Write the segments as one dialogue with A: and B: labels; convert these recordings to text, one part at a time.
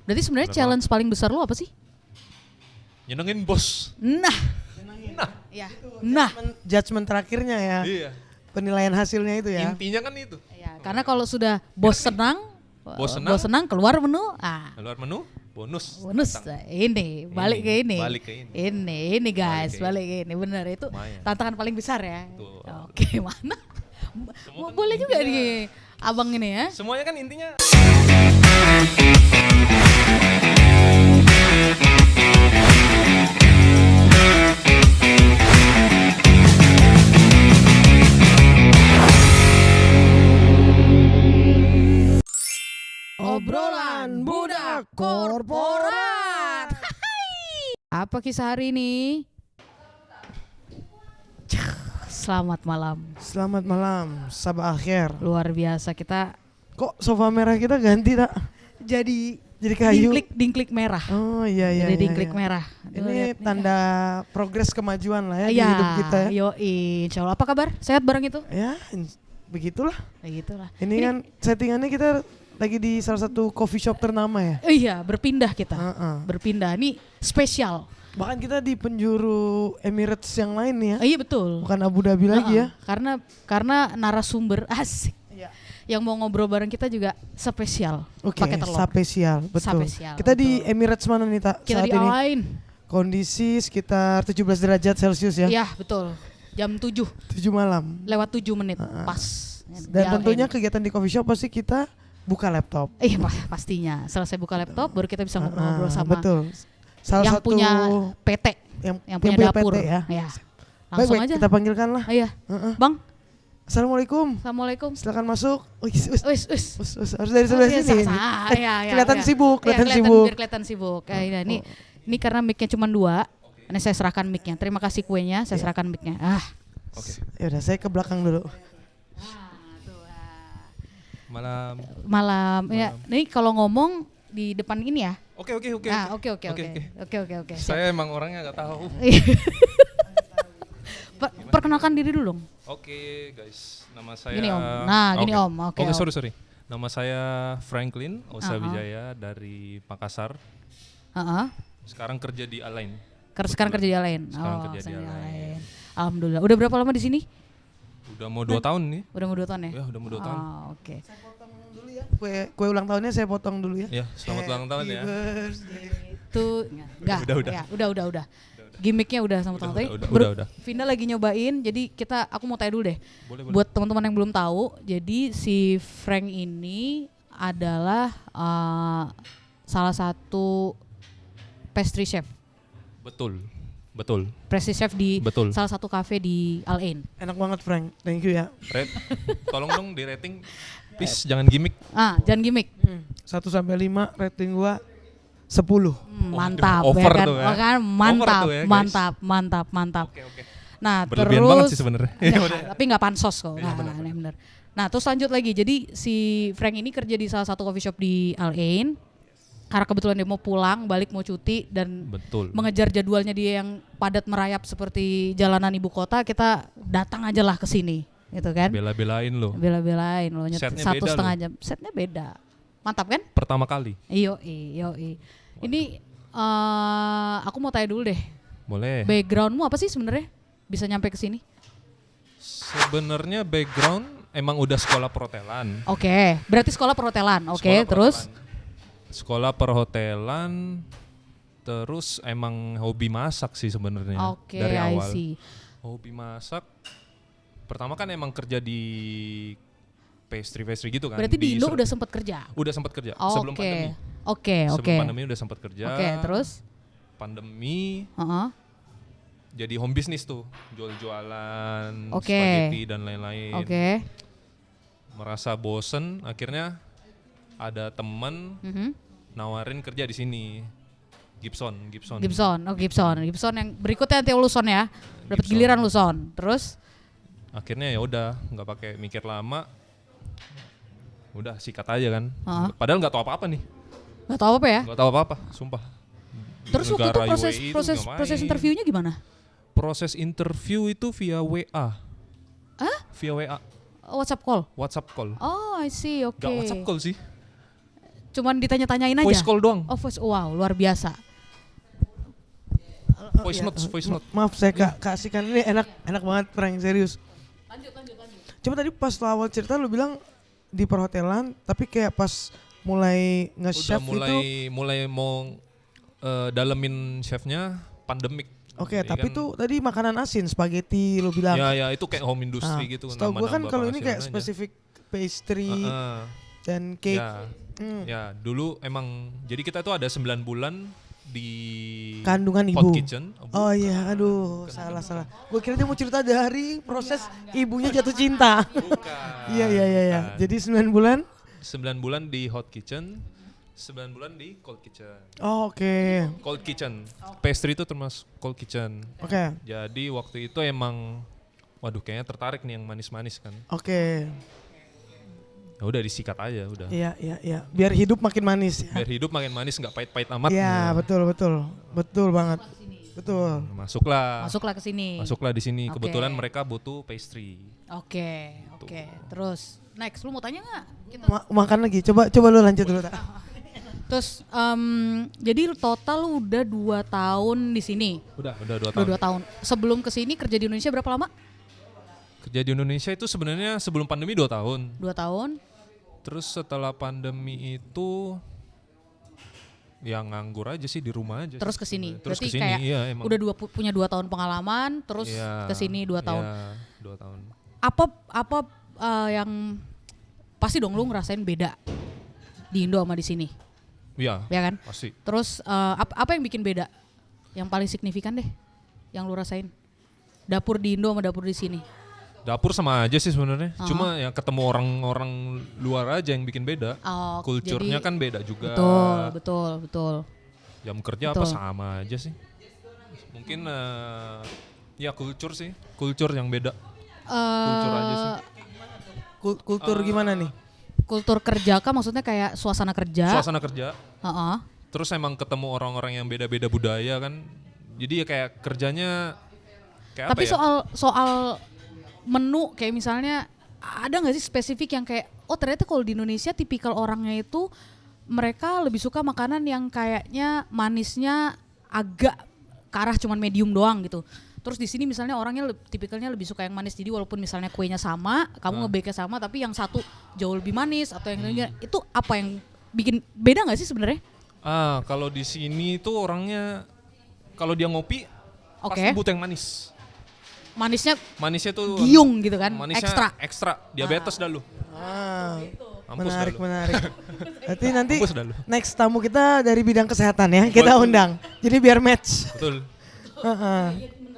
A: Berarti sebenarnya
B: Bener
A: challenge paling besar lu apa sih?
B: Nyenengin bos.
A: Nah. Ya. Nah.
C: Judgment terakhirnya ya.
B: Iya.
C: Penilaian hasilnya itu ya.
B: Intinya kan itu.
A: Ya, karena kalau sudah bos senang,
B: Bos senang,
A: keluar menu,
B: keluar menu, bonus.
A: bonus.
B: Datang.
A: Ini balik ke ini.
B: Balik ke ini.
A: Ini guys,
B: Balik
A: balik ke ini. Bener itu
B: Lumayan.
A: tantangan paling besar ya.
B: Betul.
A: Oke, mana?
B: Semua kan
A: Boleh juga
B: intinya-
A: nih abang ini ya.
B: Semuanya kan intinya
C: Obrolan budak korporat.
A: Apa kisah hari ini? Selamat malam.
C: Selamat malam, sabah akhir.
A: Luar biasa kita
C: Kok sofa merah kita ganti tak?
A: jadi
C: Kayu.
A: dingklik merah.
C: Oh iya iya.
A: Jadi
C: iya,
A: dingklik
C: iya.
A: merah.
C: Ini tanda progres kemajuan lah ya di
A: Iya,
C: hidup kita. Ya.
A: yoi, insya Allah. Apa kabar? Sehat bareng itu?
C: Ya, begitulah.
A: Ya gitulah.
C: Ini kan settingannya kita lagi di salah satu coffee shop ternama ya.
A: Iya, berpindah kita.
C: Heeh.
A: Berpindah. Ini spesial.
C: Bahkan kita di penjuru Emirates yang lain nih ya.
A: Iya betul.
C: Bukan Abu Dhabi lagi ya.
A: Karena narasumber asik
C: Iya.
A: yang mau ngobrol bareng kita juga spesial.
C: Oke,
A: Pakai telur.
C: spesial, betul.
A: Spesial,
C: Kita di
A: betul.
C: Emirates mana nih tak
A: Kita
C: saat
A: di
C: ini?
A: Alain.
C: Kondisi sekitar 17 derajat Celcius ya.
A: Iya betul. Jam 7
C: 7 malam.
A: lewat 7 menit pas.
C: Dan
A: Di
C: tentunya
A: Alain.
C: kegiatan di coffee shop pasti kita buka laptop.
A: Pastinya. Selesai buka laptop baru kita bisa ngobrol-ngobrol sama
C: Betul. Salah
A: yang
C: satu
A: punya PT,
C: yang
A: punya dapur.
C: PT ya.
A: Ya.
C: Baik,
A: Langsung
C: baik,
A: aja.
C: kita panggilkan lah.
A: Iya.
C: Heeh.
A: Bang,
C: Assalamualaikum.
A: Assalamualaikum.
C: Silakan masuk.
A: Wis.
C: Harus dari sebelah
A: Iya,
C: sini. Kelihatan sibuk, kelihatan sibuk.
A: Biar kelihatan sibuk. Ini karena mic-nya cuma 2. Ini saya serahkan mic-nya. Terima kasih kuenya, saya serahkan mic-nya.
B: Oke.
C: Ya udah, saya ke belakang dulu.
B: Malam.
A: Ya, ini kalau ngomong di depan ini ya.
B: Oke.
A: Oke.
B: Saya emang orangnya nggak tahu.
A: Perkenalkan diri dulu dong.
B: Oke, guys. Nama saya
A: Gini, Om. Nah, gini, Om. Oke, Om.
B: sorry. Nama saya Franklin Osawijaya dari Makassar.
A: Heeh.
B: Sekarang kerja di Alain.
A: Sekarang kerja di lain.
B: Sekarang kerja di Alain.
A: Alhamdulillah. Udah berapa lama di sini?
B: Udah mau 2 tahun nih.
A: Udah mau 2 tahun ya?
B: Ya, udah mau 2 tahun.
A: Oke.
C: Saya potong dulu ya. Kue ulang tahunnya saya potong dulu ya.
B: Ya, selamat ulang tahun ya.
C: Happy birthday.
A: Itu enggak.
B: Udah.
A: Ya, udah. Gimmicknya udah sama teman tadi.
B: Udah.
A: Vinda lagi nyobain. Jadi aku mau tanya dulu deh.
B: Boleh.
A: Buat teman-teman yang belum tahu, jadi si Frank ini adalah salah satu pastry chef.
B: Betul.
A: Pastry chef di
B: Betul.
A: salah satu cafe di Al Ain.
C: Enak banget Frank, thank you ya.
B: Tolong dong di rating. Please jangan gimmick.
A: Jangan gimmick.
C: 1 sampai 5 rating gua 10.
A: Mantap
B: over
A: ya kan?
B: tuh ya.
A: Oh kan? Mantap,
B: Over tuh ya, guys.
A: mantap.
B: Oke.
A: Nah,
B: Berlebihan
A: terus
B: banget sih sebenarnya.
A: tapi nggak pansos kok.
B: Iya,
A: Nah,
B: benar.
A: bener. Nah, terus lanjut lagi. Jadi si Frank ini kerja di salah satu coffee shop di Al Ain. Karena kebetulan dia mau pulang, balik mau cuti dan
B: Betul.
A: mengejar jadwalnya dia yang padat merayap seperti jalanan ibu kota, kita datang aja lah ke sini, gitu kan?
B: Bela-belain lo.
A: Bela-belain loh,
B: Setnya
A: 1,5
B: beda
A: jam. Setnya beda. Mantap kan?
B: Pertama kali.
A: Yoi. Ini aku mau tanya dulu deh.
B: Boleh.
A: Backgroundmu apa sih sebenarnya bisa nyampe ke sini?
B: Sebenarnya background emang udah sekolah perhotelan.
A: Oke, berarti sekolah perhotelan. Oke,
B: Sekolah
A: terus
B: perhotelan. Sekolah perhotelan, terus emang hobi masak sih sebenarnya
A: oke,
B: dari
A: I
B: awal.
A: see.
B: Hobi masak. Pertama kan emang kerja di pastry gitu kan.
A: Berarti di Indo udah sempat kerja.
B: Udah sempat kerja sebelum pandemi.
A: Oke.
B: Sebelum pandemi udah sempat kerja.
A: Oke, terus?
B: Pandemi jadi home business tuh, jual-jualan,
A: Oke.
B: spaghetti dan lain-lain.
A: Oke.
B: Merasa bosen, akhirnya ada temen
A: Mhm.
B: nawarin kerja di sini. Gibson.
A: Gibson yang berikutnya nanti Luzon ya. Dapat
B: Gibson.
A: giliran Luzon. Terus
B: Akhirnya ya udah, nggak pakai mikir lama. Udah sikat aja kan.
A: Heeh.
B: Padahal nggak tahu apa-apa nih.
A: nggak tahu apa ya?
B: Nggak tahu apa-apa, sumpah.
A: Terus waktu itu
B: Negara
A: proses
B: UAE itu
A: proses
B: ngapain?
A: proses interviewnya gimana?
B: Proses interview itu via WA. Via WA,
A: WhatsApp call.
B: WhatsApp call.
A: Oh, I see. Oke.
B: Nggak WhatsApp call sih.
A: cuman ditanya-tanyain aja?
B: Voice call doang.
A: Oh voice, wow luar biasa.
B: Voice note.
C: Maaf saya kasihkan ini enak banget prank serius.
A: Lanjut.
C: Cuma tadi pas lo awal cerita lo bilang di perhotelan, tapi kayak pas mulai
B: Udah
C: nge-chef
B: mulai mau dalemin chefnya pandemik.
C: Oke,
B: Jadi
C: tapi
B: kan,
C: tuh tadi makanan asin, spaghetti lo bilang.
B: ya itu kayak home industry gitu.
C: Setahu gue kan
B: nambah-nambah
C: kalau ini kayak
B: penghasilan aja.
C: spesifik pastry dan cake.
B: Ya, ya dulu emang jadi kita tuh ada 9 bulan di
C: Kandungan
B: hot
C: ibu.
B: kitchen.
C: Oh iya, aduh, salah. Gue kira dia mau cerita dari proses ibunya jatuh cinta.
B: Bukan.
C: Iya.
B: Bukan.
C: Jadi 9 bulan.
B: 9 bulan di hot kitchen, 9 bulan di cold kitchen.
C: Oh, oke.
B: Cold kitchen. Pastry itu termasuk cold kitchen.
C: Oke.
B: Jadi waktu itu emang waduh kayaknya tertarik nih yang manis-manis kan.
C: Oke.
B: Ya udah disikat aja udah.
C: Iya. Biar hidup makin manis ya.
B: Biar hidup makin manis nggak pahit-pahit amat.
C: Iya, betul banget. Betul.
B: Masuklah
A: ke sini.
B: Masuklah di sini.
A: Oke.
B: Kebetulan mereka butuh pastry.
A: Oke. Terus next lu mau tanya nggak? Kita
C: Makan lagi. Coba lu lanjut dulu. Tak.
A: terus jadi total lu udah 2 tahun di sini.
B: Udah 2
A: Udah
B: tahun.
A: 2 tahun. Sebelum ke sini kerja di Indonesia berapa lama?
B: Kerja di Indonesia itu sebenarnya sebelum pandemi 2 tahun.
A: 2 tahun.
B: Terus setelah pandemi itu yang nganggur aja sih di rumah aja.
A: Terus
B: sih
A: ke sini.
B: sebenarnya. Terus
A: Berarti
B: kesini,
A: kayak
B: iya, emang.
A: udah punya 2 tahun pengalaman, terus
B: Iya,
A: ke sini 2 tahun.
B: Iya, 2 tahun.
A: Apa yang pasti dong lu ngerasain beda di Indo sama di sini,
B: Iya.
A: ya kan?
B: Pasti.
A: Terus apa yang bikin beda? Yang paling signifikan deh, yang lu rasain. Dapur di Indo sama dapur di sini.
B: Dapur sama aja sih sebenarnya. Cuma ya ketemu orang-orang luar aja yang bikin beda.
A: Oh,
B: Kulturnya
A: jadi-
B: kan beda juga.
A: Betul.
B: Jam kerja
A: Betul.
B: apa sama aja sih. Mungkin ya kultur sih. Kultur yang beda. Kultur aja sih.
C: Kultur gimana nih?
A: Kultur kerja kah maksudnya kayak suasana kerja?
B: Suasana kerja.
A: Heeh.
B: Terus emang ketemu orang-orang yang beda-beda budaya kan. Jadi ya kayak kerjanya kayak
A: Tapi
B: apa ya?
A: soal menu kayak misalnya ada nggak sih spesifik yang kayak ternyata kalau di Indonesia tipikal orangnya itu mereka lebih suka makanan yang kayaknya manisnya agak ke arah cuman medium doang gitu. Terus di sini misalnya orangnya tipikalnya lebih suka yang manis, jadi walaupun misalnya kuenya sama, kamu nge-bake-nya sama, tapi yang satu jauh lebih manis atau yang lainnya itu apa yang bikin beda nggak sih sebenarnya?
B: Kalau di sini tuh orangnya kalau dia ngopi
A: Oke.
B: pasti butuh yang manis. Manisnya tuh
A: Giung gitu kan,
B: manisnya ekstra. Diabetes dah lu. Mampus dah lu.
C: Menarik. Berarti nanti
B: Mampus dah lu.
C: next tamu kita dari bidang kesehatan ya, kita undang. Jadi biar match.
B: Betul.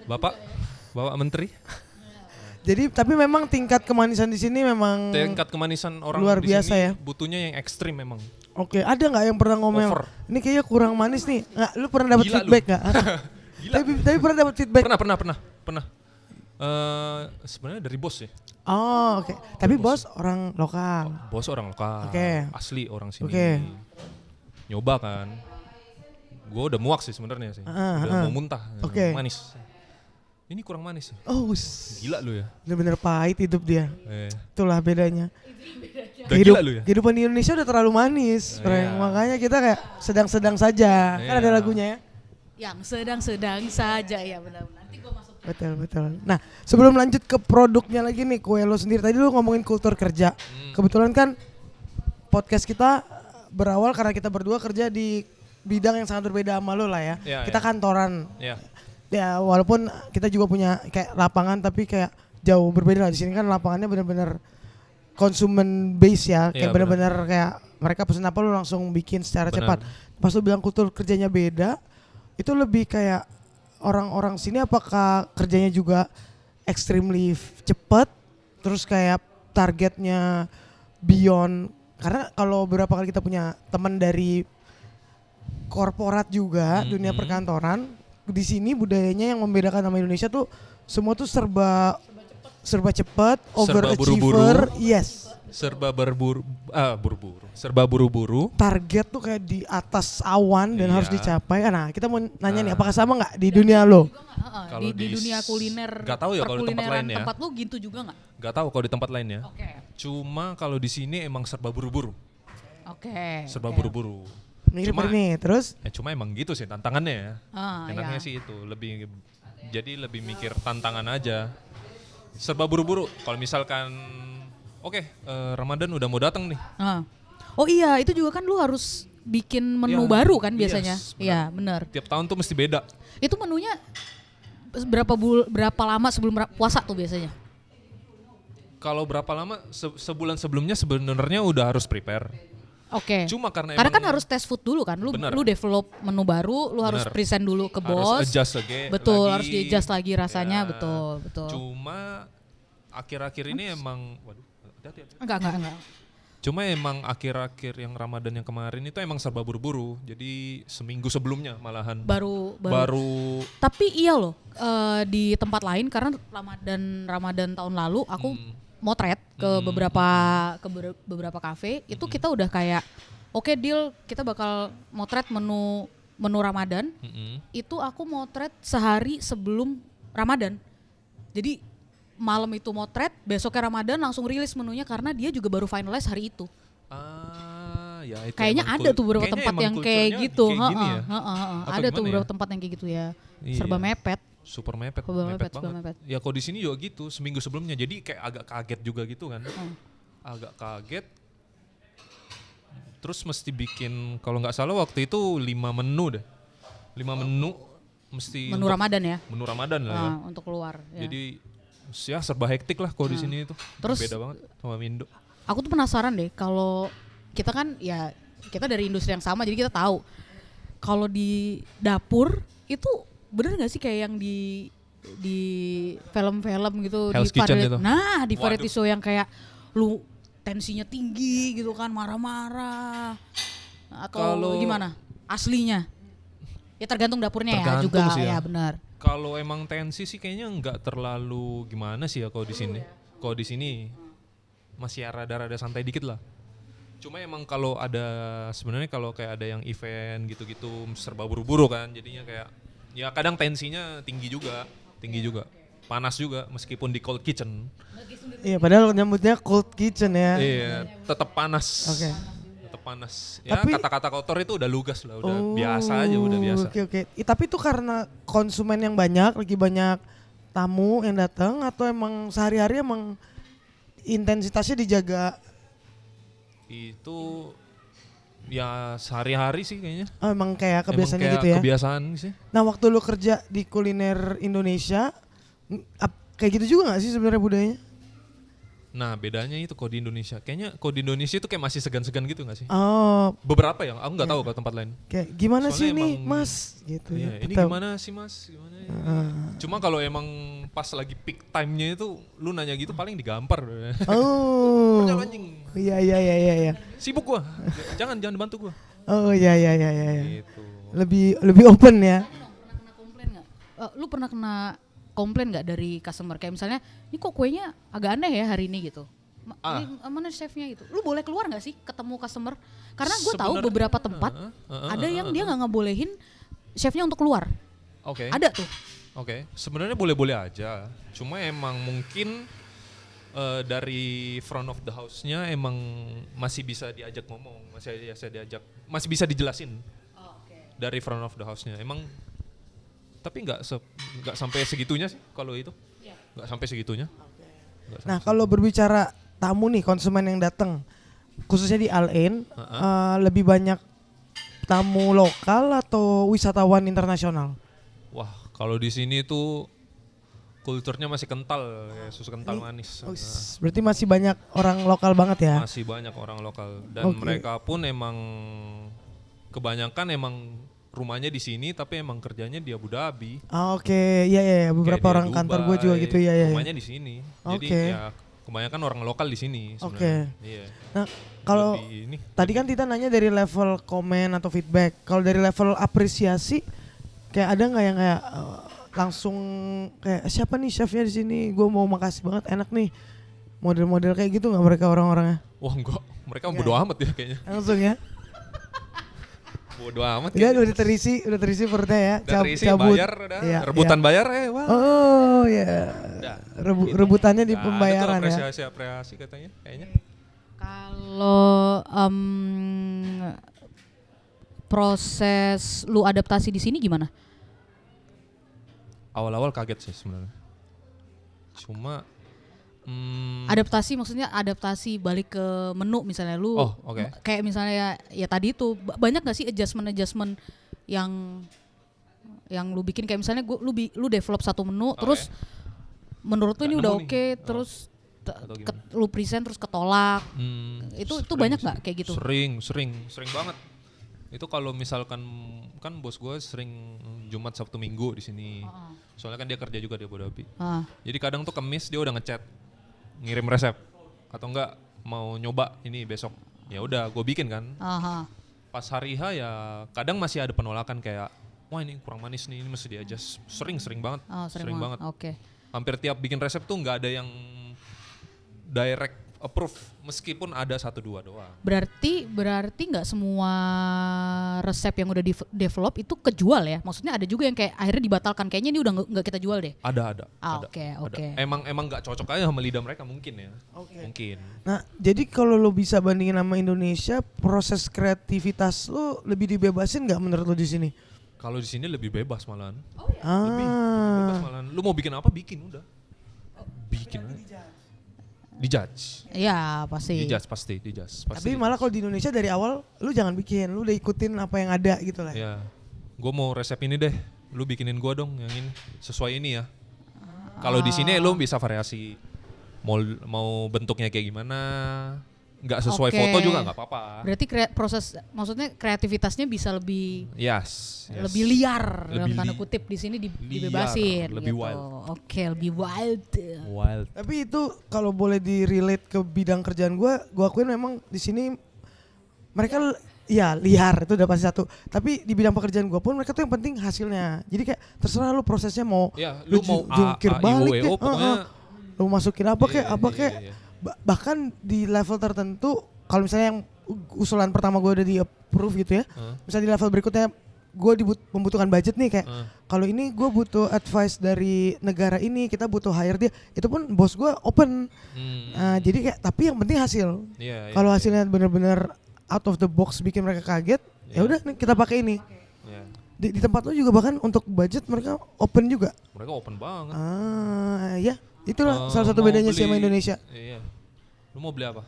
B: Bapak Menteri.
C: Jadi tapi memang tingkat kemanisan di sini memang
B: Tingkat kemanisan orang
C: luar
B: di
C: biasa
B: sini
C: ya.
B: butuhnya yang ekstrim memang.
C: Oke, ada nggak yang pernah ngomel?
B: Over.
C: Ini kayaknya kurang manis nih. Nggak, lu pernah dapat
B: Gila lu.
C: feedback nggak?
B: Gila.
C: Tapi pernah dapat feedback?
B: Pernah. Sebenarnya dari bos ya.
C: Oh, oke. Tapi bos orang lokal.
B: Bos orang lokal.
C: Oke.
B: Asli orang sini.
C: Oke.
B: Nyoba kan. Gue udah muak sih sebenarnya sih. Udah mau muntah.
C: Oke.
B: Manis. Ini kurang manis.
C: Oh,
B: Gila lu ya.
C: bener-bener pahit hidup dia.
B: Eh.
C: Itulah bedanya.
B: Udah gila lu ya.
C: Kehidupan di Indonesia udah terlalu manis, Frank.
B: Iya.
C: Makanya kita kayak sedang-sedang saja. Kan ada
B: Iya.
C: lagunya ya.
A: Yang sedang-sedang saja ya benar-benar. Nanti gua masuk.
C: Betul. Nah, sebelum lanjut ke produknya lagi nih, kue lo sendiri. Tadi lu ngomongin kultur kerja. Kebetulan kan podcast kita berawal karena kita berdua kerja di bidang yang sangat berbeda sama lo lah ya.
B: Iya,
C: Kita
B: iya.
C: kantoran.
B: Ya.
C: Ya walaupun kita juga punya kayak lapangan tapi kayak jauh berbeda lah. Di sini kan lapangannya benar-benar consumer base ya. Kayak
B: Iya,
C: benar-benar kayak mereka pesen apa lu langsung bikin secara
B: Benar.
C: cepat. Pas lu bilang kultur kerjanya beda, itu lebih kayak orang-orang sini apakah kerjanya juga extremely cepat, terus kayak targetnya beyond, karena kalau beberapa kali kita punya teman dari korporat juga dunia perkantoran, di sini budayanya yang membedakan sama Indonesia tuh semua tuh serba cepat, overachiever, yes.
B: Serba buru-buru.
C: Target tuh kayak di atas awan dan
B: Iya.
C: harus dicapai. Nah, kita mau nanya nih, apakah sama nggak di dunia lo?
B: Kalau
A: Di
B: di
A: dunia kuliner,
B: nggak tahu ya kalau di tempat
A: perkulineran
B: lain ya.
A: tempat lu gitu juga nggak?
B: Gak tahu kalau di tempat lain ya.
A: Oke.
B: Cuma kalau di sini emang serba buru-buru.
A: Oke.
B: serba
A: oke.
B: buru-buru.
C: Mirip
B: Cuma-
C: nih, terus
B: Cuma emang gitu sih tantangannya ya. Enaknya
A: Iya.
B: sih itu jadi lebih mikir tantangan aja. Serba buru-buru. Kalau misalkan Ramadan udah mau datang nih.
A: Ah. Oh iya, itu juga kan lu harus bikin menu
B: Iya,
A: baru kan biasanya.
B: yes, benar.
A: Iya, benar.
B: Tiap tahun tuh mesti beda.
A: Itu menunya berapa lama sebelum puasa tuh biasanya?
B: Kalau berapa lama sebulan sebelumnya sebenarnya udah harus prepare.
A: Oke.
B: Cuma karena
A: kan
B: emang
A: harus test food dulu kan. Lu
B: Bener.
A: lu develop menu baru, lu harus
B: Bener.
A: present dulu ke
B: harus
A: bos.
B: adjust lagi.
A: Betul, harus di-adjust lagi rasanya,
B: Ya,
A: betul.
B: Cuma akhir-akhir ini emang hati-hati.
A: Enggak.
B: Cuma emang akhir-akhir yang Ramadan yang kemarin itu emang serba buru-buru. Jadi seminggu sebelumnya malahan
A: Baru. Tapi iya loh, di tempat lain karena Ramadan tahun lalu aku motret ke beberapa kafe, itu kita udah kayak oke, deal, kita bakal motret menu Ramadan. Itu aku motret sehari sebelum Ramadan. Jadi malam itu motret, besoknya Ramadan langsung rilis menunya karena dia juga baru finalize hari itu.
B: Ya itu
A: Kayaknya
B: emang
A: ada tuh beberapa
B: kayaknya
A: tempat
B: emang
A: yang kayak
B: culture-nya
A: gitu.
B: kayak gini ya? Atau
A: Ada tuh
B: gimana
A: beberapa
B: ya?
A: tempat yang kayak gitu ya.
B: Iya.
A: Serba mepet.
B: Super mepet,
A: Serba
B: mepet
A: serba
B: banget.
A: mepet.
B: Ya kalau di sini juga gitu, seminggu sebelumnya. Jadi kayak agak kaget juga gitu kan. Agak kaget. Terus mesti bikin, kalau nggak salah waktu itu 5 menu deh. 5 menu mesti
A: Menu Ramadan ya.
B: Menu Ramadan lah ya.
A: Untuk keluar. Ya.
B: Jadi ya serba hektik lah kalau di sini itu.
A: Terus
B: beda banget sama Indo.
A: aku tuh penasaran deh, kalau kita kan ya kita dari industri yang sama, jadi kita tahu kalau di dapur itu bener nggak sih kayak yang di film-film gitu,
B: Hell's Kitchen itu.
A: Nah, di variety
B: Waduh.
A: show yang kayak lu tensinya tinggi gitu kan, marah-marah atau
B: Kalau-
A: gimana aslinya? Ya tergantung dapurnya
B: Tergantung
A: ya juga
B: sih
A: ya
B: ya.
A: benar.
B: Kalau emang tensi sih kayaknya nggak terlalu gimana sih ya kalau di sini. Kalau di sini masih ya rada-rada santai dikit lah. Cuma emang kalau sebenarnya kalau kayak ada yang event gitu-gitu serba buru-buru kan, jadinya kayak ya kadang tensinya tinggi juga, panas juga meskipun di cold kitchen.
C: iya padahal nyambutnya cold kitchen ya.
B: Iya, tetap panas.
C: Oke.
B: Tetap panas. Ya
C: Tapi-
B: kata-kata kotor itu udah lugas lah, udah biasa aja, udah biasa.
C: Oke. Tapi itu karena konsumen yang banyak, lagi banyak tamu yang datang, atau emang sehari-hari emang intensitasnya dijaga?
B: Itu ya sehari-hari sih kayaknya.
C: Oh, emang kayak kebiasaannya
B: Emang kayak
C: gitu ya.
B: kebiasaan sih.
C: Nah waktu lu kerja di kuliner Indonesia, kayak gitu juga gak sih sebenarnya budayanya?
B: Nah bedanya itu kalau di Indonesia, kayaknya kalau di Indonesia itu kayak masih segan-segan gitu gak sih?
C: Oh,
B: Beberapa ya, aku nggak tahu kalau tempat lain.
C: kayak gimana sih
B: Soalnya
C: nih
B: emang-
C: mas? Gitu
B: Iya,
C: ya.
B: ini
C: Atau-
B: gimana sih mas? Gimana ya? Cuma kalau emang pas lagi peak time-nya itu, lu nanya gitu paling digampar.
C: Oh,
B: Jangan anjing,
C: iya.
B: sibuk gua. jangan bantu gua.
C: Oh iya.
B: Gitu.
C: Lebih open ya.
A: Pernah komplain nggak? Lu pernah kena komplain nggak dari customer kayak misalnya, ini kok kuenya agak aneh ya hari ini gitu? Ini mana chefnya gitu? Lu boleh keluar nggak sih ketemu customer? Karena gue tahu
B: Sebenarnya-
A: beberapa tempat ada yang dia nggak ngebolehin chefnya untuk keluar.
B: Oke.
A: Ada tuh.
B: Oke, sebenarnya boleh-boleh aja. Cuma emang mungkin dari front of the house-nya emang masih bisa diajak ngomong, masih bisa dijelasin dari front of the house-nya. Emang tapi nggak sampai segitunya sih kalau itu, nggak sampai segitunya. Nggak
C: Nah kalau berbicara tamu nih, konsumen yang datang, khususnya di Al Ain, lebih banyak tamu lokal atau wisatawan internasional?
B: Wah, kalau di sini tuh kulturnya masih kental, kayak susu kental manis.
C: Oh, berarti masih banyak orang lokal banget ya?
B: Masih banyak orang lokal dan
C: Oke.
B: mereka pun emang kebanyakan emang rumahnya di sini tapi emang kerjanya di Abu Dhabi.
C: Oke, iya beberapa
B: Kayak di
C: orang kantor gue juga
B: Dubai,
C: gitu ya.
B: Rumahnya di sini. Jadi
C: Oke.
B: ya kebanyakan orang lokal di sini
C: Oke.
B: sebenarnya. Iya.
C: Nah kalau
B: Lebih ini.
C: tadi kan Tita nanya dari level komen atau feedback, kalau dari level apresiasi, kayak ada nggak yang kayak langsung kayak siapa nih chefnya di sini, gue mau makasih banget, enak nih, model-model kayak gitu nggak mereka orang-orangnya?
B: Wah enggak, mereka bodo amat ya kayaknya.
C: Langsung ya?
B: Bodo amat
C: Udah terisi perutnya ya.
B: Udah terisi, bayar udah.
C: Iya,
B: Rebutan
C: iya.
B: bayar wah.
C: Oh ya.
B: Udah.
C: Rebutannya di
B: Nggak ada tuh
C: pembayaran ya.
B: apresiasi katanya kayaknya.
A: Kalau proses lu adaptasi di sini gimana?
B: Awal-awal kaget sih sebenarnya. Cuma
A: Adaptasi maksudnya adaptasi balik ke menu misalnya lu.
B: Oh, oke.
A: Kayak misalnya ya tadi itu banyak gak sih adjustment yang lu bikin kayak misalnya lu develop satu menu terus menurut lu
B: Nggak
A: ini udah
B: nemu
A: oke
B: nih.
A: terus
B: Atau gimana?
A: lu present terus ketolak. Itu
B: sering
A: banyak
B: sih.
A: nggak kayak gitu?
B: Sering banget. Itu kalau misalkan kan bos gue sering Jumat Sabtu Minggu di sini. Soalnya kan dia kerja juga di Abu Dhabi.
A: Ah.
B: Jadi kadang tuh Kemis dia udah ngechat ngirim resep atau enggak mau nyoba ini besok. Ya udah gue bikin kan.
A: Aha.
B: Pas hari H ya kadang masih ada penolakan kayak wah ini kurang manis nih, ini mesti di-adjust. Sering banget.
A: Oh, sering banget. Oke.
B: Hampir tiap bikin resep tuh nggak ada yang direct approve meskipun ada 1-2 doang.
A: Berarti nggak semua resep yang udah develop itu kejual ya? Maksudnya ada juga yang kayak akhirnya dibatalkan. Kayaknya ini udah nggak kita jual deh.
B: Ada.
A: Ah,
B: ada.
A: oke.
B: Emang nggak cocok aja sama lidah mereka mungkin ya.
C: Oke.
B: Mungkin.
C: Nah, jadi kalau lo bisa bandingin sama Indonesia, proses kreativitas lo lebih dibebasin nggak menurut lo di sini?
B: Kalau di sini lebih bebas malahan.
C: Ah.
B: Lebih bebas malahan. Lu mau bikin apa bikin udah. Bikin aja. Dijudge.
A: Iya pasti.
B: Dijudge pasti.
C: Tapi malah kalau di Indonesia dari awal lu jangan bikin, lu udah ikutin apa yang ada gitu lah.
B: Ya. Gue mau resep ini deh. Lu bikinin gua dong yang ini sesuai ini ya. Kalau di sini lu bisa variasi. Mau bentuknya kayak gimana? Nggak sesuai
A: Oke.
B: foto juga nggak apa-apa.
A: Berarti proses maksudnya kreativitasnya bisa lebih
B: Yes.
A: lebih liar dalam
B: Lebih
A: tanda kutip di sini dibebasin
B: lebih
A: gitu.
B: wild.
A: Oke, lebih wild.
B: Wild.
C: Tapi itu kalau boleh di-relate ke bidang kerjaan gua akuin memang di sini mereka ya liar itu udah pasti satu. Tapi di bidang pekerjaan gua pun mereka tuh yang penting hasilnya. Jadi kayak terserah lu prosesnya mau
B: Ya, lu mau
C: jungkir
B: A, I,
C: balik
B: U, E,
C: kek,
B: O, pokoknya
C: lu masukin apa kek,
B: Iya,
C: apa
B: iya,
C: kek.
B: iya.
C: Bahkan di level tertentu kalau misalnya yang usulan pertama gue udah di approve gitu ya, misalnya di level berikutnya gue membutuhkan budget nih kayak kalau ini gue butuh advice dari negara ini, kita butuh hire dia, itu pun bos gue open. Jadi kayak tapi yang penting hasil.
B: Iya,
C: Kalau
B: iya.
C: hasilnya bener-bener out of the box bikin mereka kaget, ya udah nih kita pakai ini.
B: Iya.
C: Di tempat lu juga bahkan untuk budget mereka open juga.
B: Mereka open banget.
C: Ya itulah salah satu
B: Mau
C: bedanya sih sama
B: beli-
C: Indonesia.
B: Iya. Lu mau beli apa?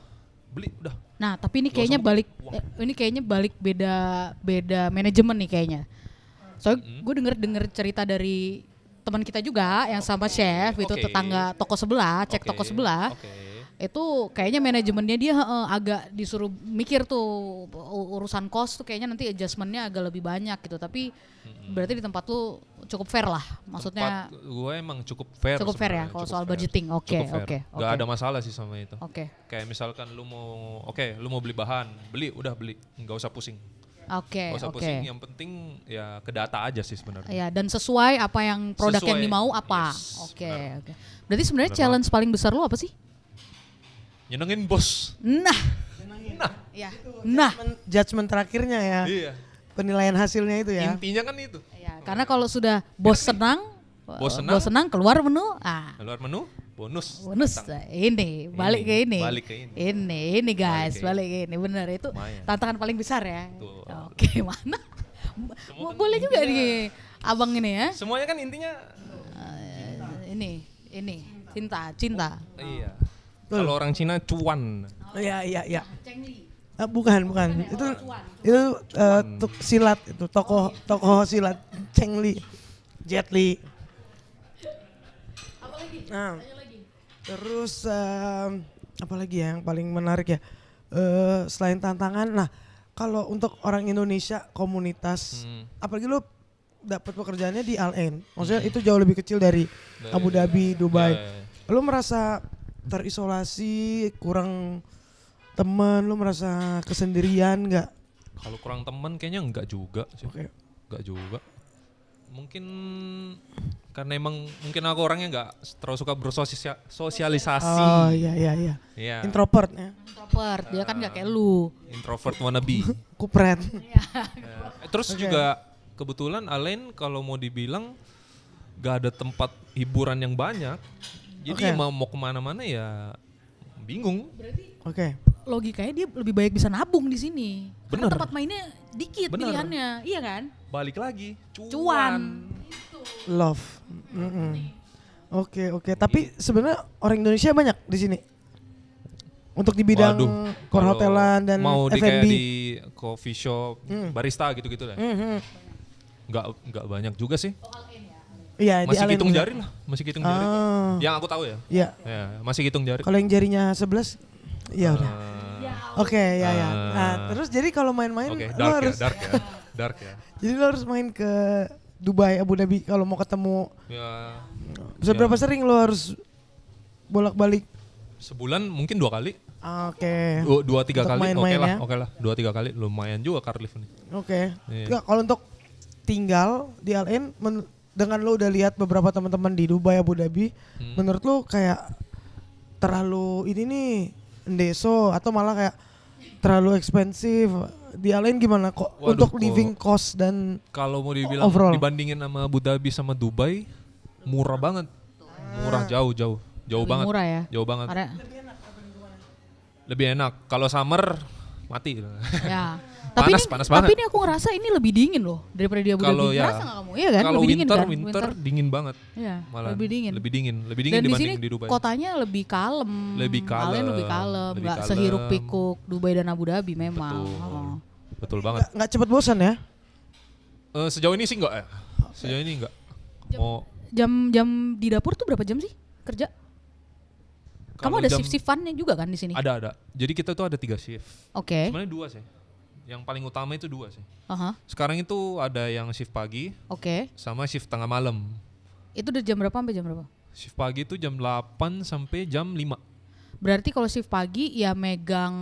B: Beli udah.
A: Nah, tapi ini
B: Nggak
A: kayaknya
B: usah
A: balik
B: uang.
A: ini kayaknya balik beda manajemen nih kayaknya. Soalnya gue denger cerita dari teman kita juga yang sama chef itu
B: Oke.
A: tetangga toko sebelah, cek
B: Oke,
A: toko sebelah.
B: Oke.
A: Itu kayaknya manajemennya dia agak disuruh mikir tuh urusan cost tuh kayaknya nanti adjustmentnya agak lebih banyak gitu. Tapi berarti di tempat lu cukup fair lah, maksudnya
B: Tempat gue emang cukup fair.
A: cukup fair ya
B: sebenarnya,
A: kalau
B: cukup
A: soal
B: fair.
A: budgeting. Oke,
B: Cukup fair.
A: oke,
B: Gak
A: oke.
B: ada masalah sih sama itu.
A: Oke.
B: Kayak misalkan lu mau, lu mau beli bahan, udah beli, nggak usah pusing.
A: Oke,
B: Nggak usah
A: oke.
B: pusing, yang penting ya ke data aja sih sebenarnya.
A: Ya, dan sesuai apa yang produk yang
B: Sesuai,
A: dimau apa.
B: yes,
A: Oke,
B: benar.
A: oke. Berarti sebenarnya
B: Benar
A: challenge paling besar lu apa sih?
B: Nyenengin bos.
A: Nah. Ya. Nah.
C: Judgment terakhirnya ya.
B: Iya.
C: Penilaian hasilnya itu ya.
B: Intinya kan itu.
A: Ya, karena kalau sudah bos senang,
B: Bos senang,
A: keluar menu,
B: keluar menu, bonus.
A: bonus.
B: Datang.
A: ini balik ke ini.
B: Balik ke ini.
A: Ini guys,
B: Balik
A: balik ke ini. Bener itu
B: Lumayan.
A: tantangan paling besar ya.
B: Betul.
A: Oke, mana? Boleh juga nih abang ini ya.
B: Semuanya kan intinya
A: Ini cinta.
B: iya. Kalau orang Cina cuan.
C: Iya. Bukan. Itu silat itu tokoh silat Cheng Li, Jet Li. Nah, terus apa lagi ya yang paling menarik ya? Selain tantangan, nah kalau untuk orang Indonesia komunitas, apalagi lu dapat pekerjaannya di Al Ain, maksudnya itu jauh lebih kecil dari Abu Dhabi, Dubai.
B: Ya.
C: Lu merasa terisolasi, kurang teman, lu merasa kesendirian nggak?
B: Kalau kurang teman kayaknya enggak juga sih.
C: Oke.
B: Enggak juga. Mungkin karena emang mungkin aku orangnya enggak terlalu suka bersosialisasi.
C: Oh iya.
B: Iya.
C: Introvert ya,
A: Introvert, dia kan gak kayak lu.
B: Introvert wannabe.
C: kupret.
B: Ya. Terus juga kebetulan Alain kalau mau dibilang gak ada tempat hiburan yang banyak. Jadi
C: Oke.
B: mau kemana-mana ya bingung.
C: Oke.
A: logikanya dia lebih baik bisa nabung di sini. Karena
B: Bener.
A: tempat mainnya dikit
B: Bener.
A: pilihannya, iya kan?
B: Balik lagi,
A: Cuan.
C: Love. Oke. Tapi sebenarnya orang Indonesia banyak di sini. Untuk di bidang
B: Waduh,
C: perhotelan
B: kalau
C: dan
B: mau di kayak
C: F&B.
B: di coffee shop, barista gitu-gitu lah. Nggak banyak juga sih.
C: Iya, di
B: Masih
C: Allen
B: hitung
C: juga.
B: jari lah, masih hitung jari.
C: Ah.
B: Yang aku tahu ya.
C: Iya.
B: Ya, masih hitung jari.
C: Kalau yang jarinya 11, ya udah.
B: Eh,
C: Oke, ya. Nah, terus jadi kalau main-main
B: Oke,
C: lo harus
B: dark ya.
C: jadi lo harus main ke Dubai, Abu Dhabi kalau mau ketemu.
B: Ya,
C: Seberapa sering lo harus bolak-balik?
B: sebulan mungkin 2 kali.
C: Oke.
B: 2-3
C: Untuk
B: kali,
C: main-main ya.
B: oke lah. 2-3 kali lumayan juga Cardiff nih.
C: Oke.
B: Iya.
C: Nggak, kalau untuk tinggal di Al-Ain dengan lo udah lihat beberapa teman-teman di Dubai, Abu Dhabi, menurut lo kayak terlalu ini nih ndeso atau malah kayak terlalu ekspensif? Di Al-Ain gimana kok
B: Waduh,
C: untuk
B: kok-
C: living cost dan
B: Kalau mau dibilang
C: Overall.
B: dibandingin sama Abu Dhabi sama Dubai, murah banget. Murah jauh
A: Lebih
B: banget.
A: murah ya.
B: Jauh banget.
A: Karena
B: Lebih enak. Kalau summer mati.
A: ya. Tapi
B: Panas
A: tapi
B: banget.
A: ini aku ngerasa ini lebih dingin loh daripada di Abu
B: Kalau
A: Dhabi.
B: ya,
A: Ngerasa nggak kamu? Iya kan?
B: Kalau
A: Lebih dingin kan?
B: winter dingin banget.
A: Iya,
B: Malah
A: lebih dingin.
B: Lebih dingin
A: Dan di sini
B: dibanding di Dubai.
A: kotanya lebih kalem.
B: Lebih kalem,
A: Kalian lebih kalem,
B: lebih
A: nggak
B: kalem.
A: sehiruk pikuk Dubai dan Abu Dhabi memang.
B: Betul.
A: Oh.
B: Betul banget.
C: nggak cepet bosan ya?
B: Sejauh ini sih enggak ya. Sejauh ini enggak. Mau
A: Jam di dapur tuh berapa jam sih kerja? Kamu
B: kalau
A: ada
B: jam-
A: shift-shiftannya juga kan di sini?
B: Ada. Jadi kita tuh ada 3 shift.
A: Oke.
B: Sebenarnya 2 sih. Yang paling utama itu 2 sih.
A: Aha,
B: Sekarang itu ada yang shift pagi
A: oke.
B: sama shift tengah malam.
A: Itu dari jam berapa sampai jam berapa?
B: Shift pagi itu jam 8 sampai jam 5.
A: Berarti kalau shift pagi ya megang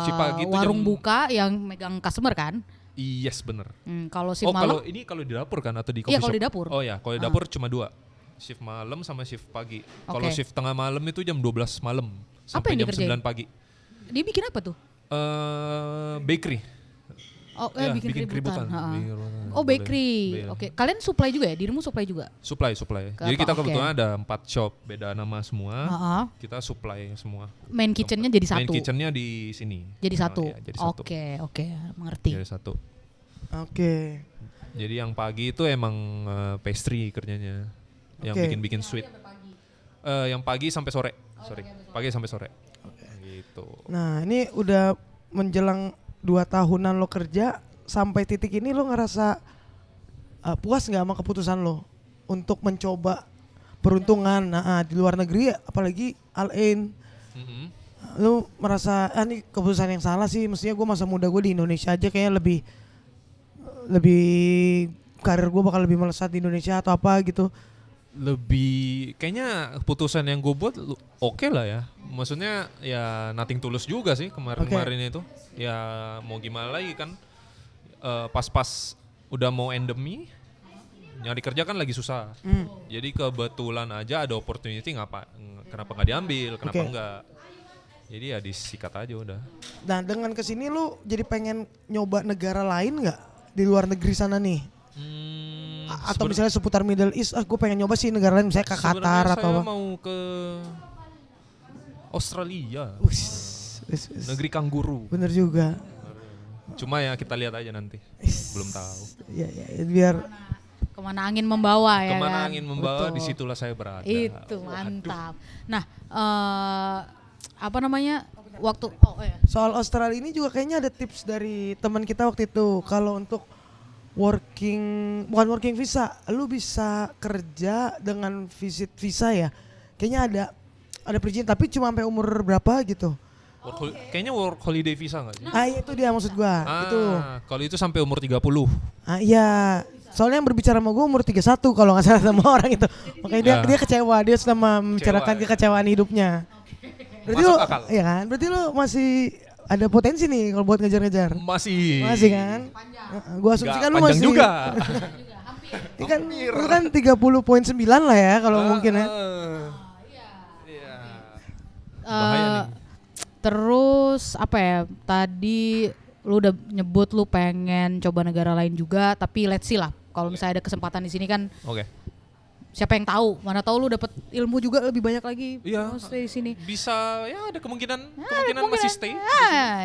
B: Shift pagi itu
A: warung
B: jam-
A: buka yang megang customer kan?
B: Yes, bener.
A: Kalau shift
B: Oh,
A: malam
B: kalau ini kalau di dapur kan atau di coffee
A: Iya,
B: shop?
A: kalau di dapur.
B: Oh ya, kalau di dapur cuma 2. Shift malam sama shift pagi. Kalau
A: Oke.
B: shift tengah malam itu jam 12 malam
A: Apa
B: sampai
A: yang
B: jam
A: dikerjain?
B: 9 pagi.
A: dia bikin apa tuh?
B: Bakery.
A: Oh,
B: Ya,
A: bikin keributan. Ha-ha.
B: Bikin keributan.
A: Oh,
B: Boleh.
A: bakery.
B: Iya.
A: Oke. Kalian supply juga ya? Dirimu supply juga?
B: Supply. Jadi
A: Apa?
B: kita
A: Oke.
B: kebetulan ada 4 shop, beda nama semua.
A: Ha-ha.
B: Kita supply semua.
A: Main kitchennya jadi
B: Main
A: satu.
B: kitchennya di sini.
A: Jadi
B: Oh,
A: satu.
B: iya, jadi satu.
A: Oke, mengerti.
B: Jadi satu.
C: Oke.
B: Jadi yang pagi itu emang pastry kerjanya. Yang
C: Oke.
B: bikin-bikin sweet. Yang pagi sampai sore. Pagi sampai sore. Gitu.
C: Nah, ini udah menjelang 2 tahunan lo kerja, sampai titik ini lo ngerasa puas nggak sama keputusan lo untuk mencoba peruntungan di luar negeri, apalagi Al-Ain?
B: Mhm.
C: Lo merasa ini keputusan yang salah sih, mestinya gue masa muda gue di Indonesia aja kayaknya lebih karir gue bakal lebih melesat di Indonesia atau apa gitu.
B: Lebih kayaknya keputusan yang gue buat oke lah ya. Maksudnya ya nothing tulus juga sih kemarin-kemarin itu. Ya mau gimana lagi kan. Pas-pas udah mau endemi, nyari kerja kan lagi susah. Jadi kebetulan aja ada opportunity, kenapa nggak diambil, kenapa
C: Oke.
B: enggak. Jadi ya disikat aja udah.
C: Nah, dengan kesini lo jadi pengen nyoba negara lain nggak di luar negeri sana nih? Atau misalnya seputar Middle East, gue pengen nyoba sih negara lain, misalnya ke Qatar
B: sebenarnya
C: atau
B: saya
C: apa.
B: mau ke Australia,
C: Wis.
B: negeri kanguru.
C: Bener juga.
B: Cuma ya kita lihat aja nanti, belum tahu.
C: Ya, biar
A: Kemana angin membawa ya
B: Kemana
A: kan?
B: angin membawa,
A: Betul.
B: disitulah saya berada.
A: Itu mantap. Nah, apa namanya?
C: soal Australia ini juga kayaknya ada tips dari teman kita waktu itu. Kalau untuk bukan working visa, lu bisa kerja dengan visit visa ya. Kayaknya ada perizinan, tapi cuma sampai umur berapa gitu.
B: Kayaknya work holiday visa nggak sih?
C: Itu dia maksud gua. Itu.
B: Kalau itu sampai umur 30.
C: Iya. Soalnya yang berbicara sama gue umur 31 kalau nggak salah sama orang itu. Makanya dia kecewa, dia sudah membicarakan kekecewaan hidupnya. Berarti
B: Masuk
C: lo,
B: akal.
C: iya kan? Berarti lo masih ada potensi nih kalau buat ngejar-ngejar.
B: Masih
C: Kan? Gua asumsikan
B: nggak
C: lu
B: panjang
C: masih.
B: juga.
C: Ini kan lu kan 30.9 lah ya kalau mungkin ya.
B: Iya. Bahaya nih.
A: Terus apa ya? Tadi lu udah nyebut lu pengen coba negara lain juga, tapi let's see lah. Kalau misalnya ada kesempatan di sini kan
B: Oke.
A: Siapa yang tahu? Mana tahu lu dapat ilmu juga lebih banyak lagi.
B: Iya.
A: Mau stay di sini.
B: Bisa ya ada kemungkinan masih stay.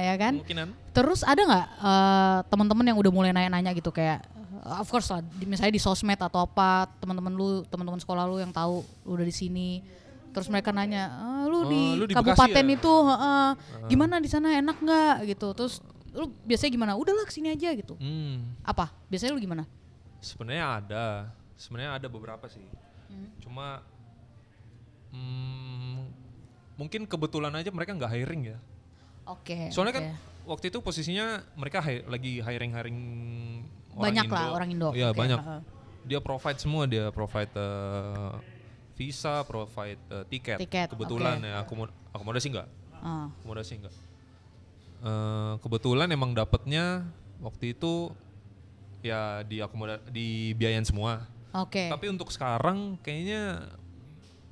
A: Ya kan?
B: Kemungkinan.
A: Terus ada nggak teman-teman yang udah mulai nanya-nanya gitu kayak of course lah, misalnya di sosmed atau apa, teman-teman sekolah lu yang tahu lu udah di sini. Terus mereka nanya, lu di kabupaten
B: Bekasi ya?"
A: itu gimana di sana, enak nggak gitu. Terus lu biasanya gimana? Udahlah kesini aja gitu. Apa? Biasanya lu gimana?
B: Sebenarnya ada beberapa sih. Cuma mungkin kebetulan aja mereka nggak hiring ya.
A: Oke.
B: Soalnya kan waktu itu posisinya mereka lagi hiring orang
A: banyak
B: Indo.
A: lah orang Indo.
B: Iya
A: Oke,
B: banyak. Dia provide semua, dia provide visa, provide tiket. Kebetulan ya akomodasi enggak. Akomodasi enggak. Kebetulan emang dapetnya waktu itu ya dibiayain semua.
A: Oke.
B: Tapi untuk sekarang kayaknya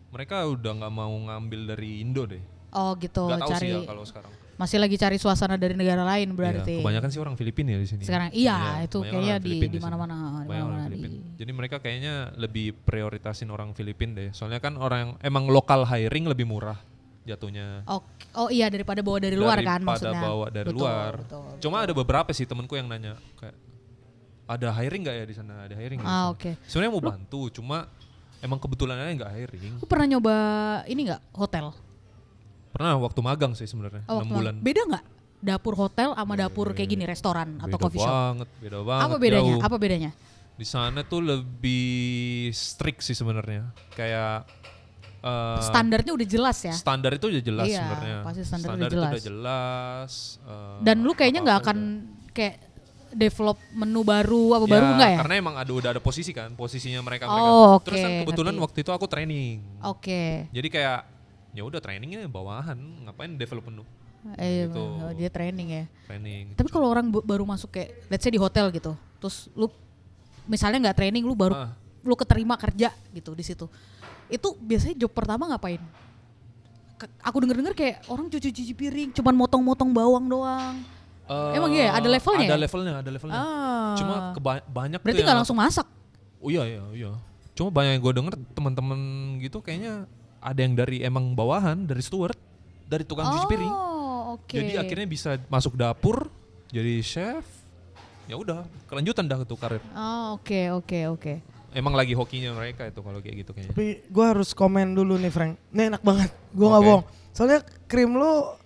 B: mereka udah nggak mau ngambil dari Indo deh.
A: Oh gitu.
B: Nggak tahu
A: cari
B: sih ya kalau sekarang.
A: masih lagi cari suasana dari negara lain berarti.
B: Iya, kebanyakan sih orang Filipina ya di sini.
A: Sekarang itu kayaknya di mana-mana.
B: Jadi mereka kayaknya lebih prioritasin orang Filipina deh. Soalnya kan orang emang lokal hiring lebih murah jatuhnya.
A: Oh iya daripada bawa dari luar kan maksudnya.
B: Daripada bawa dari luar. Cuma ada beberapa sih temanku yang nanya kayak ada hiring nggak ya di sana? Ada hiring nggak?
A: Oke.
B: Sebenarnya mau bantu, cuma emang kebetulan aja nggak hiring.
A: Lu pernah nyoba ini nggak hotel?
B: Pernah waktu magang sih sebenarnya 6 bulan.
A: Beda nggak dapur hotel sama dapur kayak gini restoran atau coffee shop?
B: Beda banget.
A: Apa bedanya?
B: Jauh.
A: Apa bedanya?
B: Di sana tuh lebih strict sih sebenarnya. Kayak
A: standarnya udah jelas ya.
B: Standar itu udah jelas
A: iya,
B: sebenarnya.
A: Pasti standar
B: itu
A: udah
B: udah jelas.
A: Dan lu kayaknya nggak akan kayak develop menu baru baru enggak ya?
B: Karena emang ada posisi kan, posisinya mereka.
A: Oke,
B: Terus kan kebetulan
A: ngerti.
B: waktu itu aku training.
A: Oke.
B: Jadi kayak ya udah trainingnya bawahan, ngapain develop menu? Gitu.
A: Dia training ya.
B: Training.
A: Tapi kalau orang baru masuk kayak let's say di hotel gitu, terus lu misalnya nggak training, lu baru lu keterima kerja gitu di situ. Itu biasanya job pertama ngapain? Aku denger kayak orang cuci piring, cuman motong-motong bawang doang. Emang iya ada levelnya?
B: Ada levelnya. Cuma banyak
A: berarti nggak langsung masak?
B: Oh iya. Cuma banyak yang gue denger teman-teman gitu kayaknya ada yang dari emang bawahan, dari steward, dari tukang cuci piring.
A: Okay.
B: Jadi akhirnya bisa masuk dapur, jadi chef. Ya udah, kelanjutan dah tuh karir.
A: Oke.
B: Emang lagi hokinya mereka itu kalau kayak gitu kayaknya.
C: Tapi gue harus komen dulu nih Frank. Ini enak banget, gue nggak bohong. Soalnya krim lo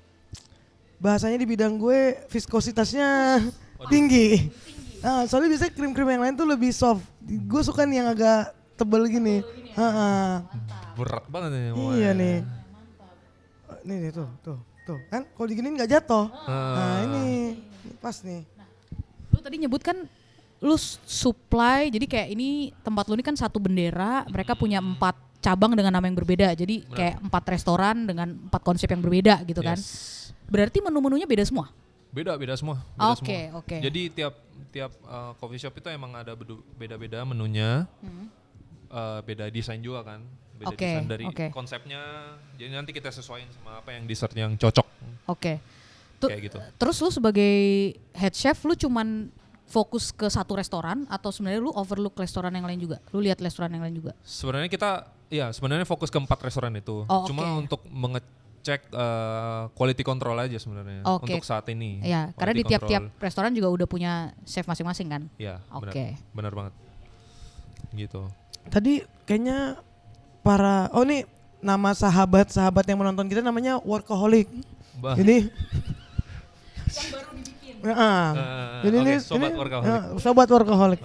C: bahasanya di bidang gue viskositasnya tinggi. Nah, soalnya biasanya krim-krim yang lain tuh lebih soft. Gue suka nih yang agak tebel gini.
B: Berat banget nih.
C: Iya nih. Nih tuh. Kan kalau diginiin nggak jatuh. Nah ini pas nih.
A: Lu tadi nyebut kan lu supply, jadi kayak ini tempat lu ini kan satu bendera, mereka punya 4 cabang dengan nama yang berbeda. Jadi kayak 4 restoran dengan 4 konsep yang berbeda gitu kan. Berarti menu-menunya beda semua?
B: Beda semua.
A: Oke.
B: Jadi tiap coffee shop itu emang ada beda-beda menunya. Beda desain juga kan. Beda desain dari konsepnya. Jadi nanti kita sesuaiin sama apa yang dessert yang cocok.
A: Oke.
B: Kayak gitu.
A: Terus lu sebagai head chef lu cuman fokus ke satu restoran atau sebenarnya lu overlook restoran yang lain juga? Lu lihat restoran yang lain juga?
B: Sebenarnya kita fokus ke 4 restoran itu. Cuma untuk mengecek quality control aja sebenarnya untuk saat ini.
A: Iya, karena di tiap-tiap restoran juga udah punya chef masing-masing kan?
B: Iya, benar banget. Gitu.
C: Tadi kayaknya nih nama sahabat yang menonton kita namanya Workaholic. Ini yang baru dibikin. Ini
B: sobat Workaholic.
C: Sobat Workaholic.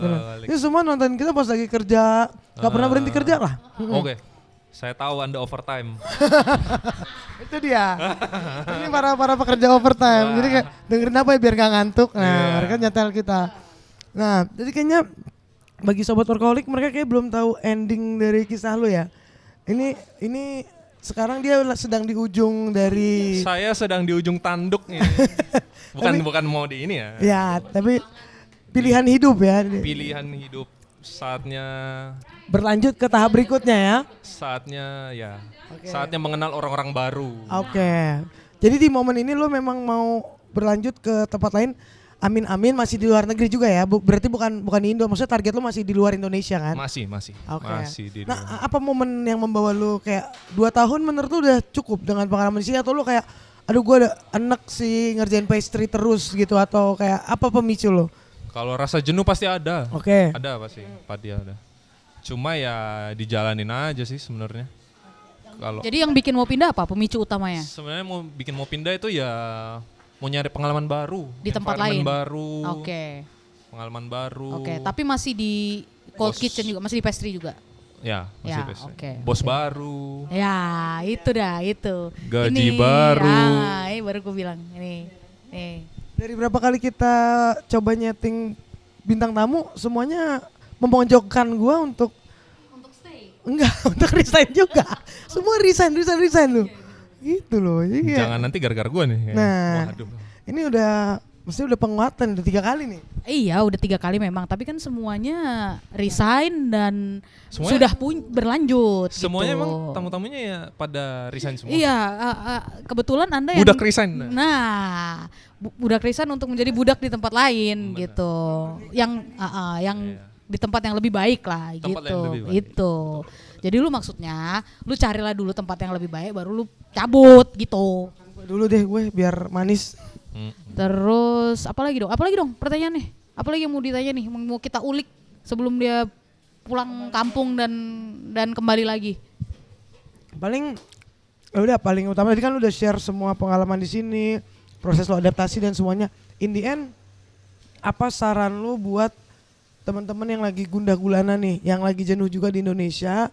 C: Ini semua nonton kita pas lagi kerja, nggak pernah berhenti kerja lah.
B: Oke. Saya tahu Anda overtime.
C: Itu dia. Ini para pekerja overtime. Jadi kayak dengerin apa ya biar gak ngantuk. Nah, mereka nyetel kita. Nah, jadi kayaknya bagi sobat Workaholic mereka kayak belum tahu ending dari kisah lu ya. Ini sekarang dia sedang di ujung dari.
B: Saya sedang di ujung tanduk nih. bukan mau di ini ya.
C: Ya, tapi pilihan hidup ya.
B: Pilihan hidup, saatnya
C: berlanjut ke tahap berikutnya ya.
B: Saatnya mengenal orang-orang baru.
C: Oke. Jadi di momen ini lo memang mau berlanjut ke tempat lain amin masih di luar negeri juga ya. Berarti bukan di Indo. Maksudnya target lu masih di luar Indonesia kan?
B: Masih.
C: Oke.
B: Masih di luar.
C: Nah, apa momen yang membawa lu kayak 2 tahun menurut lu udah cukup dengan pengalaman di sini, atau lu kayak aduh gue ada enek sih ngerjain pastry terus gitu, atau kayak apa pemicu lu?
B: Kalau rasa jenuh pasti ada.
C: Oke.
B: Ada pasti ada. Cuma ya dijalanin aja sih sebenarnya. Kalau
A: Jadi yang bikin mau pindah apa pemicu utamanya?
B: sebenarnya mau pindah itu ya mau nyari pengalaman baru,
A: Di tempat
B: environment
A: lain?
B: baru,
A: Oke.
B: pengalaman baru.
A: Oke, tapi masih di cold
B: Bos.
A: kitchen juga, masih di pastry juga.
B: Ya, masih
A: Ya,
B: pasti.
A: oke,
B: Bos
A: oke.
B: baru.
A: Ya, itu dah, itu.
B: Gaji baru.
A: Ini baru gue bilang. Ini. Nih.
C: Dari berapa kali kita coba nyeting bintang tamu, semuanya memojokkan gua untuk
A: stay.
C: enggak, untuk resign juga. Semua resign lu. Gitu loh. Jadi kayak-
B: Jangan nanti gara-gara gue nih.
C: Nah.
B: Waduh.
C: ini mesti udah penguatan udah 3 kali nih.
A: Iya, udah 3 kali memang. Tapi kan semuanya resign dan
B: Semuanya-
A: sudah berlanjut.
B: Semuanya
A: gitu.
B: emang tamu-tamunya ya pada resign semua.
A: Iya, kebetulan Anda yang
B: Budak resign.
A: Nah, budak resign untuk menjadi budak di tempat lain
B: Benar.
A: gitu. Yang
B: Iya.
A: di tempat yang lebih baik lah
B: Tempat
A: gitu.
B: yang lebih baik.
A: Itu. Jadi lu maksudnya lu carilah dulu tempat yang lebih baik baru lu cabut gitu.
C: Dulu deh gue biar manis.
A: Terus apalagi dong pertanyaannya? Apalagi yang mau ditanya nih, mau kita ulik sebelum dia pulang kampung dan kembali lagi.
C: Paling paling utama tadi kan lu udah share semua pengalaman di sini, proses lo adaptasi dan semuanya. In the end, apa saran lu buat teman-teman yang lagi gundah gulana nih, yang lagi jenuh juga di Indonesia,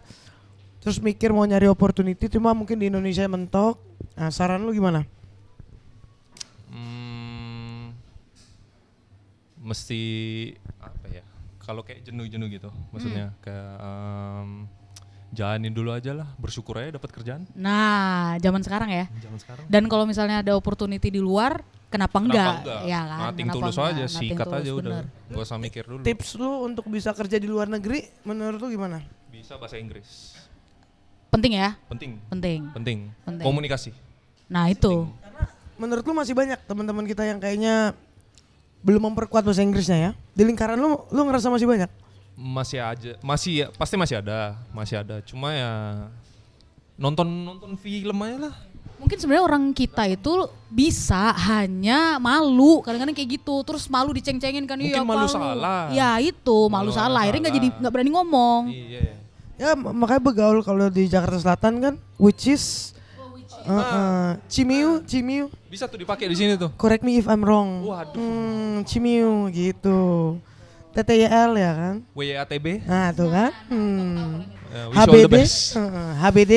C: terus mikir mau nyari opportunity cuma mungkin di Indonesia mentok. Nah, saran lu gimana?
B: Mesti apa ya? Kalau kayak jenuh-jenuh gitu, maksudnya kayak jalanin dulu aja lah, bersyukur aja dapat kerjaan.
A: Nah, zaman sekarang ya.
B: Zaman sekarang.
A: Dan kalau misalnya ada opportunity di luar, kenapa enggak? Ya kan?
B: Nothing
A: Kenapa
B: tulus
A: enggak?
B: aja,
A: Nothing
B: sikat
A: tulus,
B: aja udah.
A: bener.
B: Gak usah mikir dulu.
C: Tips lu untuk bisa kerja di luar negeri menurut lu gimana?
B: Bisa bahasa Inggris.
A: Penting ya?
B: Penting.
A: Penting.
B: Penting.
A: Penting.
B: Komunikasi.
A: Nah, itu.
C: Menurut lu masih banyak teman-teman kita yang kayaknya belum memperkuat bahasa Inggrisnya ya? Di lingkaran lu ngerasa masih banyak?
B: Masih aja, pasti masih ada. Cuma ya nonton film aja lah.
A: Mungkin sebenarnya orang kita itu bisa hanya malu, kadang-kadang kayak gitu. Terus malu diceng-cengin kan.
B: Mungkin
A: "Iya,
B: malu
A: apa lu?"
B: salah.
A: Ya itu, malu salah. Akhirnya nggak berani ngomong.
B: Iya.
C: Ya makanya begaul kalau di Jakarta Selatan kan, which is Cimiu,
B: Bisa tuh dipakai di sini tuh.
C: correct me if I'm wrong.
B: Waduh.
C: Cimiu gitu. TTYL ya kan?
B: WYATB.
C: Nah tuh kan.
B: Wish you all the
C: HBD,
B: best.
C: HBD,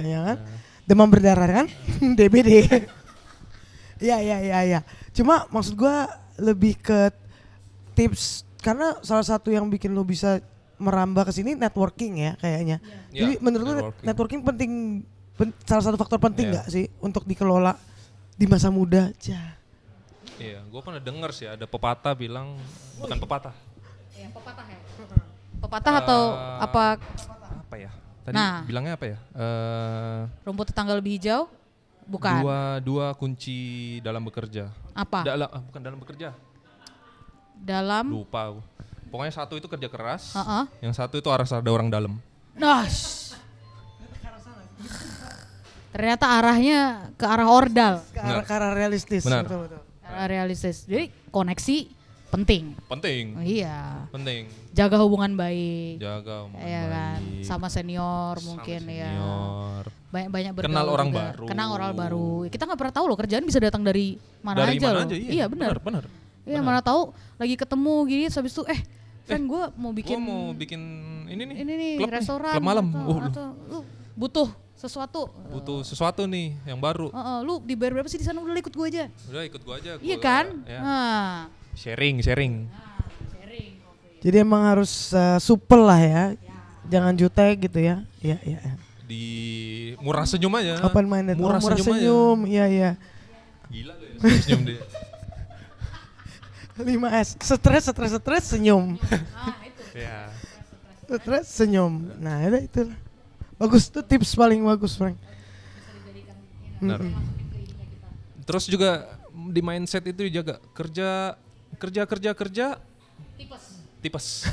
C: ya kan? Demam berdarah kan? DBD. Ya. Cuma maksud gua lebih ke tips, karena salah satu yang bikin lu bisa merambah ke sini networking ya kayaknya.
B: Ya,
C: Jadi menurut lu networking penting, salah satu faktor penting nggak sih untuk dikelola di masa muda?
B: Iya, gue pernah denger sih ada pepatah bilang, bukan pepatah.
A: Iya, pepatah ya. Pepatah atau apa?
B: Apa ya? Tadi
A: Nah.
B: bilangnya apa ya?
A: Rumput tetangga lebih hijau? Bukan.
B: Dua kunci dalam bekerja.
A: Apa?
B: Bukan dalam bekerja.
A: Dalam.
B: Lupa aku. Pokoknya satu itu kerja keras,
A: Heeh.
B: yang satu itu harus ada orang dalam.
A: Nah. Ternyata arahnya ke arah ordal.
C: Ke arah realistis.
B: Benar.
C: Betul.
A: Arah realistis. Jadi koneksi penting.
B: Penting.
A: Iya.
B: Penting.
A: Jaga hubungan baik.
B: Jaga omongan
A: Iya kan.
B: baik.
A: Sama senior
B: Sama
A: mungkin ya.
B: senior.
A: Banyak bergaul
B: Kenal orang
A: juga.
B: baru.
A: Kenal orang baru. Kita nggak pernah tahu loh kerjaan bisa datang dari mana
B: Dari
A: aja
B: mana
A: loh.
B: aja,
A: Iya benar.
B: Benar.
A: Iya mana tahu lagi ketemu gini terus habis itu friend gue mau
B: Gua
A: bikin
B: mau bikin ini nih.
A: klub
B: nih,
A: restoran
B: klub malam.
A: atau lu butuh sesuatu.
B: Butuh sesuatu nih yang baru.
A: Lu dibayar berapa sih di sana, udah ikut gue aja.
B: Udah ikut gua aja.
A: Iya kan?
B: Ya.
A: Nah.
B: Sharing.
C: Jadi emang harus supel lah ya. Jangan jutek gitu ya. Iya.
B: Di murah senyum aja.
C: Open minded.
B: Murah
C: Murah
B: senyum aja.
C: senyum. Iya.
B: Gila lu ya, senyum dia.
C: 5S. Stres senyum.
B: Ya.
C: Stres senyum. Nah, itu. Bagus tuh tips paling bagus, Frank.
B: Benar. Terus juga di mindset itu dijaga. Kerja. Tipes.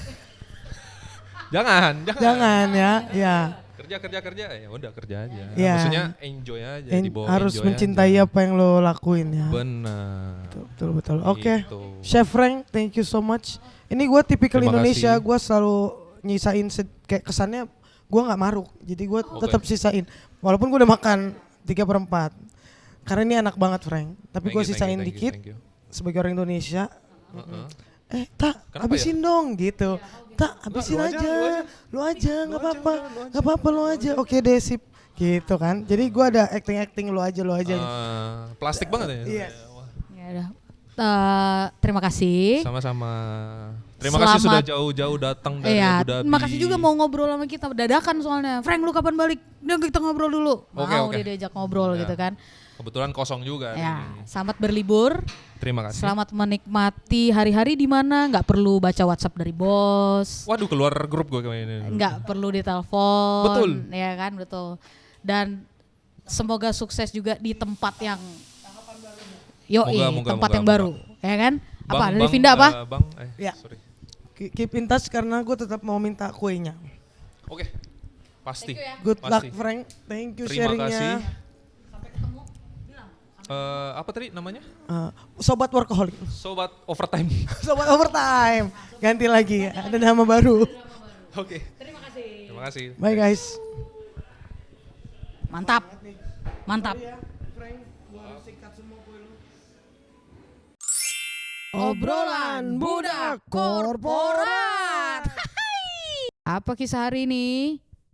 B: jangan.
C: Jangan ya.
B: Kerja ya udah kerja aja.
C: Ya.
B: Maksudnya enjoy aja, dibawa
C: harus
B: enjoy
C: mencintai
B: aja.
C: apa yang lo lakuin ya.
B: Benar.
C: Betul. Oke.
B: Gitu.
C: Chef Frank, thank you so much. Ini gue tipikal
B: Terima
C: Indonesia,
B: kasih.
C: gue selalu nyisain kayak kesannya gue nggak maruk, jadi gue tetap sisain. Walaupun gue udah makan 3/4, karena ini enak banget Frank. Tapi gue sisain dikit
B: Thank you.
C: sebagai orang Indonesia.
B: Heeh.
C: Tak,
B: Kenapa
C: habisin dong gitu. Tak, habisin
B: lu
C: aja. Lu aja, nggak apa-apa, lu aja. Oke deh, sip. Gitu kan. Jadi gue ada acting lu aja.
B: Plastik banget ya.
C: Iya.
B: Wah,
A: Ya udah. Terima kasih.
B: sama-sama. Terima kasih sudah
A: Selamat-
B: jauh-jauh datang dari
A: Iya,
B: Abu Dhabi.
A: makasih juga mau ngobrol sama kita dadakan soalnya. Frank, lu kapan balik? Udah kita ngobrol dulu. Mau
B: Oke.
A: dia diajak ngobrol
B: Ya.
A: gitu kan.
B: Kebetulan kosong juga.
A: Ya,
B: ini.
A: selamat berlibur.
B: Terima kasih.
A: Selamat menikmati hari-hari di mana nggak perlu baca WhatsApp dari bos.
B: Waduh, keluar grup gue kayak ini.
A: Nggak perlu ditelepon.
B: Betul.
A: Ya kan, betul. Dan semoga sukses juga di tempat yang tempat yang
B: moga.
A: baru, ya kan? Apa dari
B: Bang,
A: Vinda apa?
B: Bang,
C: Ya.
B: sorry.
C: Keep in touch karena gue tetap mau minta kuenya.
B: Oke, pasti.
C: Good luck
B: Pasti.
C: Frank, thank you
B: Terima
C: sharingnya.
B: kasih. Apa tadi namanya?
C: Sobat workaholic,
B: Sobat overtime.
C: sobat overtime, ganti lagi, ada nama baru.
B: Oke. Terima kasih.
C: Bye guys.
A: Mantap.
C: Obrolan budak korporat.
A: Apa kisah hari ini?